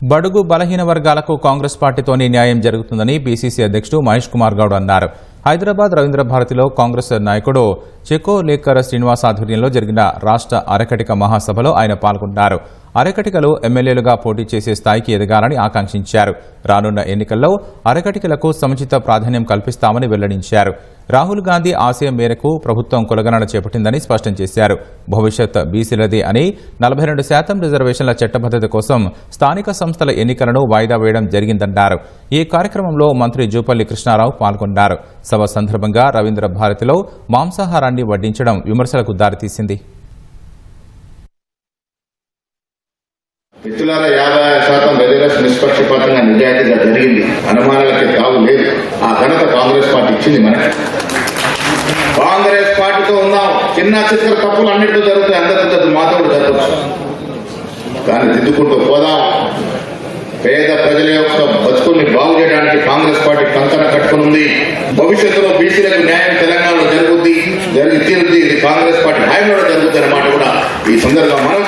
బడుగు బలహీన వర్గాలకు కాంగ్రెస్ పార్టీతోనే న్యాయం జరుగుతుందని పీసీసీ అధ్యక్షుడు మహేష్ కుమార్ గౌడ్ అన్నారు. హైదరాబాద్ రవీంద్ర భారతిలో కాంగ్రెస్ నాయకుడు చెకోలేకర్ శ్రీనివాస్ ఆధ్వర్యంలో జరిగిన రాష్ట్ర అరకటిక మహాసభలో ఆయన పాల్గొన్నారు. అరకటికలు ఎమ్మెల్యేలుగా పోటీ చేసే స్థాయికి ఎదగాలని ఆకాంక్షించారు. రానున్న ఎన్నికల్లో అరకటికలకు సముచిత ప్రాధాన్యం కల్పిస్తామని వెల్లడించారు. రాహుల్ గాంధీ ఆశయం మేరకు ప్రభుత్వం కులగణన చేపట్టిందని స్పష్టం చేశారు. భవిష్యత్ బీసీలదే అని 42% రిజర్వేషన్ల చట్టబద్దత కోసం స్థానిక సంస్థల ఎన్నికలను వాయిదా వేయడం జరిగిందన్నారు. ఈ కార్యక్రమంలో మంత్రి జూపల్లి కృష్ణారావు పాల్గొన్నారు. సభ సందర్భంగా రవీంద్ర భారతిలో మాంసాహారాన్ని వడ్డించడం విమర్శలకు దారితీసింది. మిత్రులారా 50% రిజర్వేషన్ నిష్పక్షపాతంగా నిజాయితీగా జరిగింది. అనుమానాలకి తావు లేదు. ఆ ఘనత కాంగ్రెస్ పార్టీ ఇచ్చింది మనకి. కాంగ్రెస్ పార్టీతో ఉన్నాం. చిన్న చిత్ర తప్పులు అన్నింటితో జరుగుతాయి. అందరితో మాతో కూడా జరగచ్చు. కానీ దిద్దుకుంటూ పోదాం. పేద ప్రజల యొక్క బతుకుల్ని బాగు చేయడానికి కాంగ్రెస్ పార్టీ కంకణ కట్టుకుని భవిష్యత్తులో బీసీలకు న్యాయం తెలంగాణలో జరుగుద్ది, జరిగి తీరుద్ది. ఇది కాంగ్రెస్ పార్టీ హాయంలో జరుగుతుంది అన్నమాట కూడా ఈ సందర్భంగా మనం